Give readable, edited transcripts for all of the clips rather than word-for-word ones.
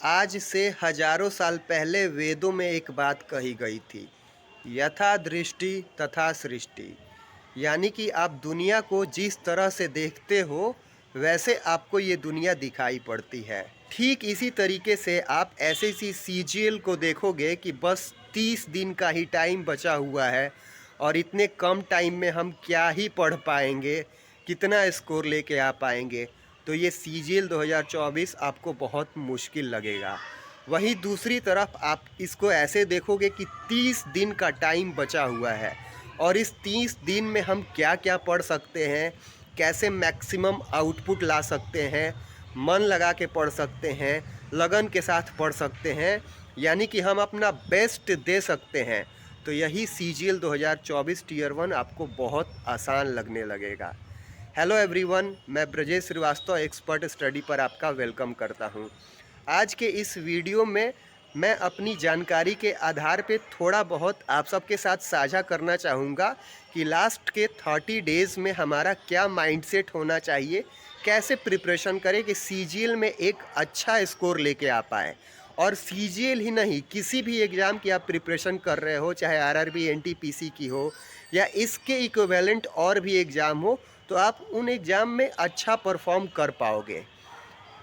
आज से हजारों साल पहले वेदों में एक बात कही गई थी, यथा दृष्टि तथा सृष्टि। यानी कि आप दुनिया को जिस तरह से देखते हो वैसे आपको ये दुनिया दिखाई पड़ती है। ठीक इसी तरीके से आप एसएससी सीजीएल को देखोगे कि बस 30 दिन का ही टाइम बचा हुआ है और इतने कम टाइम में हम क्या ही पढ़ पाएंगे, कितना स्कोर लेके आ पाएंगे। तो ये सीजीएल 2024 आपको बहुत मुश्किल लगेगा। वहीं दूसरी तरफ आप इसको ऐसे देखोगे कि 30 दिन का टाइम बचा हुआ है और इस 30 दिन में हम क्या क्या पढ़ सकते हैं, कैसे मैक्सिमम आउटपुट ला सकते हैं, मन लगा के पढ़ सकते हैं, लगन के साथ पढ़ सकते हैं, यानी कि हम अपना बेस्ट दे सकते हैं। तो यही सीजीएल 2024 टीयर 1 आपको बहुत आसान लगने लगेगा। हेलो एवरीवन, मैं ब्रजेश श्रीवास्तव एक्सपर्ट स्टडी पर आपका वेलकम करता हूं। आज के इस वीडियो में मैं अपनी जानकारी के आधार पे थोड़ा बहुत आप सबके साथ साझा करना चाहूँगा कि लास्ट के 30 डेज़ में हमारा क्या माइंडसेट होना चाहिए, कैसे प्रिपरेशन करें कि सीजीएल में एक अच्छा स्कोर लेके आ पाए। और सीजीएल ही नहीं, किसी भी एग्ज़ाम की आप प्रिपरेशन कर रहे हो, चाहे आरआरबी एनटीपीसी की हो या इसके इक्विवेलेंट और भी एग्ज़ाम हो, तो आप उन एग्ज़ाम में अच्छा परफॉर्म कर पाओगे।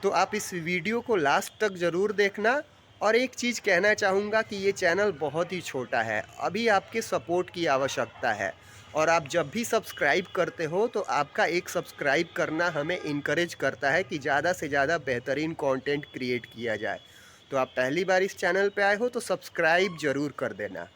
तो आप इस वीडियो को लास्ट तक ज़रूर देखना। और एक चीज़ कहना चाहूँगा कि ये चैनल बहुत ही छोटा है, अभी आपके सपोर्ट की आवश्यकता है। और आप जब भी सब्सक्राइब करते हो तो आपका एक सब्सक्राइब करना हमें इनकरेज करता है कि ज़्यादा से ज़्यादा बेहतरीन कंटेंट क्रिएट किया जाए। तो आप पहली बार इस चैनल पे आए हो तो सब्सक्राइब ज़रूर कर देना।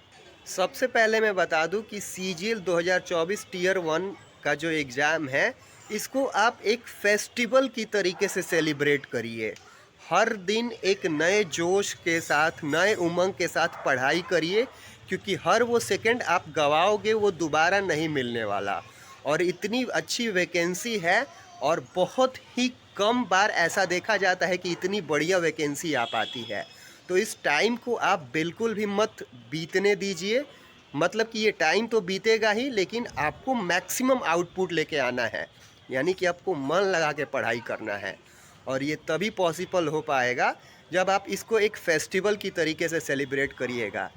सबसे पहले मैं बता दूं कि सीजीएल 2024 टीयर 1 का जो एग्ज़ाम है, इसको आप एक फेस्टिवल की तरीके से सेलिब्रेट करिए। हर दिन एक नए जोश के साथ, नए उमंग के साथ पढ़ाई करिए, क्योंकि हर वो सेकंड आप गवाओगे वो दोबारा नहीं मिलने वाला। और इतनी अच्छी वैकेंसी है और बहुत ही कम बार ऐसा देखा जाता है कि इतनी बढ़िया वैकेंसी आ पाती है। तो इस टाइम को आप बिल्कुल भी मत बीतने दीजिए। मतलब कि ये टाइम तो बीतेगा ही, लेकिन आपको मैक्सिमम आउटपुट लेके आना है, यानी कि आपको मन लगा के पढ़ाई करना है। और ये तभी पॉसिबल हो पाएगा जब आप इसको एक फेस्टिवल की तरीके से सेलिब्रेट करिएगा।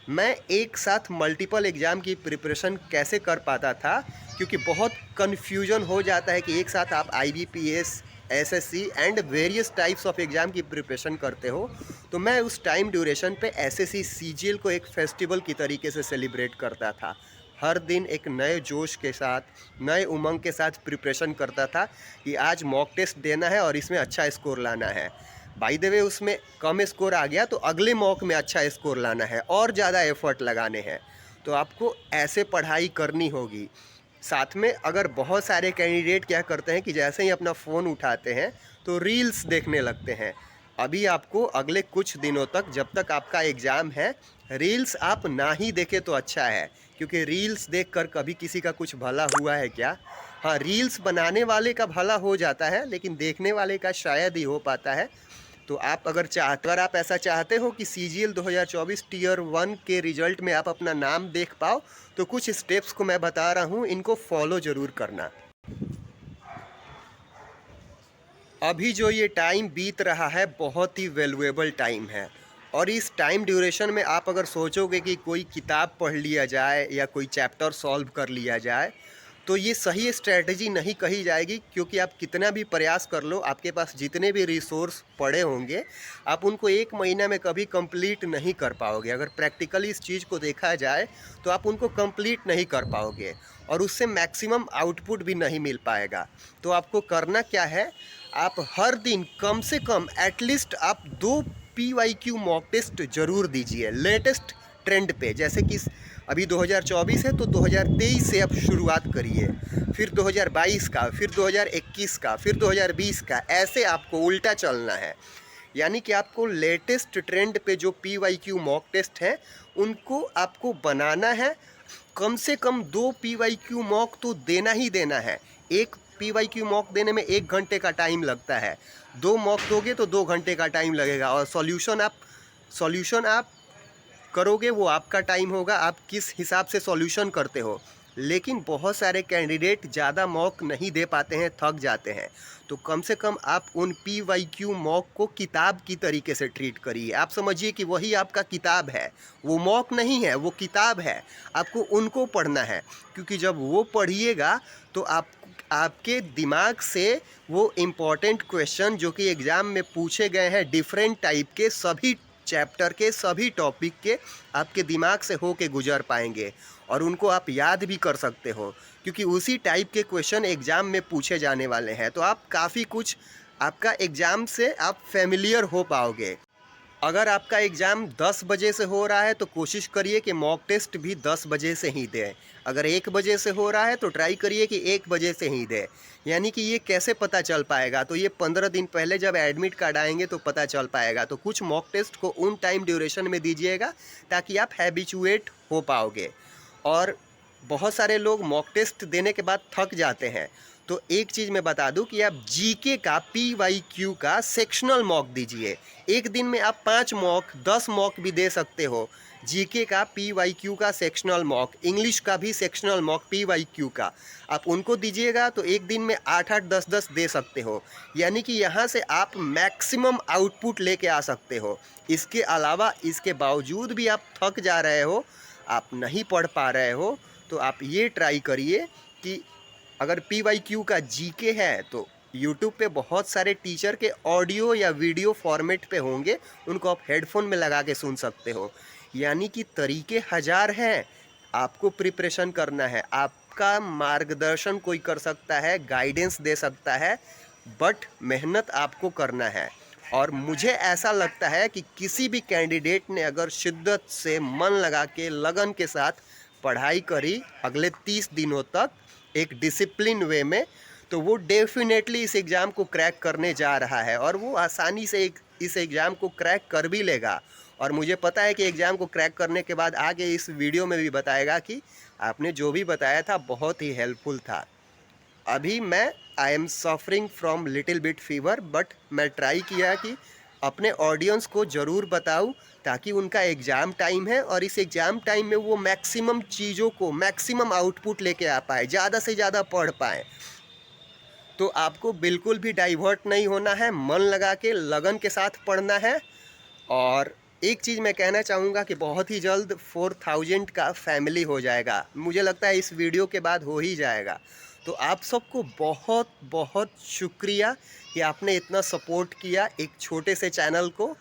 मैं एक साथ मल्टीपल एग्ज़ाम की प्रिपरेशन कैसे कर पाता था, क्योंकि बहुत कन्फ्यूजन हो जाता है कि एक साथ आप IBPS, SSC and various types of exam की प्रिपरेशन करते हो। तो मैं उस टाइम ड्यूरेशन पे एसएससी सीजीएल को एक फेस्टिवल की तरीके से सेलिब्रेट करता था। हर दिन एक नए जोश के साथ, नए उमंग के साथ प्रिपरेशन करता था कि आज मॉक टेस्ट देना है और इसमें अच्छा स्कोर लाना है। बाय द वे, उसमें कम स्कोर आ गया तो अगले मॉक में अच्छा स्कोर लाना है और ज़्यादा एफर्ट लगाने हैं। तो आपको ऐसे पढ़ाई करनी होगी। साथ में अगर बहुत सारे कैंडिडेट क्या करते हैं कि जैसे ही अपना फ़ोन उठाते हैं तो रील्स देखने लगते हैं। अभी आपको अगले कुछ दिनों तक, जब तक आपका एग्ज़ाम है, रील्स आप ना ही देखें तो अच्छा है, क्योंकि रील्स देखकर कभी किसी का कुछ भला हुआ है क्या? हाँ, रील्स बनाने वाले का भला हो जाता है, लेकिन देखने वाले का शायद ही हो पाता है। तो आप अगर आप ऐसा चाहते हो कि सीजीएल 2024 टीयर 1 के रिजल्ट में आप अपना नाम देख पाओ, तो कुछ स्टेप्स को मैं बता रहा हूँ, इनको फॉलो ज़रूर करना। अभी जो ये टाइम बीत रहा है बहुत ही वैल्यूएबल टाइम है। और इस टाइम ड्यूरेशन में आप अगर सोचोगे कि कोई किताब पढ़ लिया जाए या कोई चैप्टर सॉल्व कर लिया जाए, तो ये सही स्ट्रैटेजी नहीं कही जाएगी, क्योंकि आप कितना भी प्रयास कर लो, आपके पास जितने भी रिसोर्स पड़े होंगे, आप उनको एक महीना में कभी कंप्लीट नहीं कर पाओगे। अगर प्रैक्टिकली इस चीज़ को देखा जाए तो आप उनको कंप्लीट नहीं कर पाओगे और उससे मैक्सिमम आउटपुट भी नहीं मिल पाएगा। तो आपको करना क्या है, आप हर दिन कम से कम एटलीस्ट आप 2 PYQ मॉक टेस्ट ज़रूर दीजिए लेटेस्ट ट्रेंड पे। जैसे कि अभी 2024 है तो 2023 से आप शुरुआत करिए, फिर 2022 का, फिर 2021 का, फिर 2020 का, ऐसे आपको उल्टा चलना है। यानी कि आपको लेटेस्ट ट्रेंड पे जो PYQ मॉक टेस्ट हैं उनको आपको बनाना है। कम से कम 2 PYQ मॉक तो देना ही देना है। एक PYQ मॉक देने में 1 घंटे का टाइम लगता है, 2 मॉक दोगे तो 2 घंटे का टाइम लगेगा। और सॉल्यूशन आप करोगे वो आपका टाइम होगा, आप किस हिसाब से सॉल्यूशन करते हो। लेकिन बहुत सारे कैंडिडेट ज़्यादा मॉक नहीं दे पाते हैं, थक जाते हैं। तो कम से कम आप उन PYQ मॉक को किताब की तरीके से ट्रीट करिए। आप समझिए कि वही आपका किताब है, वो मॉक नहीं है, वो किताब है। आपको उनको पढ़ना है, क्योंकि जब वो पढ़िएगा तो आपके दिमाग से वो इम्पॉर्टेंट क्वेश्चन जो कि एग्ज़ाम में पूछे गए हैं डिफरेंट टाइप के, सभी चैप्टर के, सभी टॉपिक के, आपके दिमाग से हो के गुजर पाएंगे और उनको आप याद भी कर सकते हो, क्योंकि उसी टाइप के क्वेश्चन एग्ज़ाम में पूछे जाने वाले हैं। तो आप काफ़ी कुछ आपका एग्ज़ाम से आप फेमिलियर हो पाओगे। अगर आपका एग्ज़ाम 10 बजे से हो रहा है तो कोशिश करिए कि मॉक टेस्ट भी 10 बजे से ही दें। अगर 1 बजे से हो रहा है तो ट्राई करिए कि 1 बजे से ही दें। यानी कि ये कैसे पता चल पाएगा, तो ये 15 दिन पहले जब एडमिट कार्ड आएंगे तो पता चल पाएगा। तो कुछ मॉक टेस्ट को उन टाइम ड्यूरेशन में दीजिएगा ताकि आप हैबिचुएट हो पाओगे। और बहुत सारे लोग मॉक टेस्ट देने के बाद थक जाते हैं, तो एक चीज़ मैं बता दूं कि आप जीके का PYQ का सेक्शनल मॉक दीजिए। एक दिन में आप 5 मॉक 10 मॉक भी दे सकते हो। जीके का PYQ का सेक्शनल मॉक, इंग्लिश का भी सेक्शनल मॉक PYQ का, आप उनको दीजिएगा तो एक दिन में 8-8 10-10 दे सकते हो। यानी कि यहाँ से आप मैक्सिमम आउटपुट लेके आ सकते हो। इसके अलावा इसके बावजूद भी आप थक जा रहे हो, आप नहीं पढ़ पा रहे हो, तो आप ये ट्राई करिए कि अगर PYQ का जीके है तो यूट्यूब पे बहुत सारे टीचर के ऑडियो या वीडियो फॉर्मेट पे होंगे, उनको आप हेडफोन में लगा के सुन सकते हो। यानी कि तरीके हजार हैं, आपको प्रिपरेशन करना है, आपका मार्गदर्शन कोई कर सकता है, गाइडेंस दे सकता है, बट मेहनत आपको करना है। और मुझे ऐसा लगता है कि किसी भी कैंडिडेट ने अगर शिद्दत से मन लगा के लगन के साथ पढ़ाई करी अगले 30 दिनों तक एक डिसिप्लिन वे में, तो वो डेफिनेटली इस एग्ज़ाम को क्रैक करने जा रहा है और वो आसानी से इस एग्ज़ाम को क्रैक कर भी लेगा। और मुझे पता है कि एग्ज़ाम को क्रैक करने के बाद आगे इस वीडियो में भी बताएगा कि आपने जो भी बताया था बहुत ही हेल्पफुल था। अभी मैं I am suffering from little bit fever, but मैं ट्राई किया कि अपने ऑडियंस को ज़रूर बताऊं ताकि उनका एग्ज़ाम टाइम है और इस एग्ज़ाम टाइम में वो मैक्सिमम चीज़ों को, मैक्सिमम आउटपुट लेके आ पाए, ज़्यादा से ज़्यादा पढ़ पाए। तो आपको बिल्कुल भी डाइवर्ट नहीं होना है, मन लगा के लगन के साथ पढ़ना है। और एक चीज़ मैं कहना चाहूँगा कि बहुत ही जल्द 4000 का फैमिली हो जाएगा, मुझे लगता है इस वीडियो के बाद हो ही जाएगा। तो आप सबको बहुत बहुत शुक्रिया कि आपने इतना सपोर्ट किया एक छोटे से चैनल को।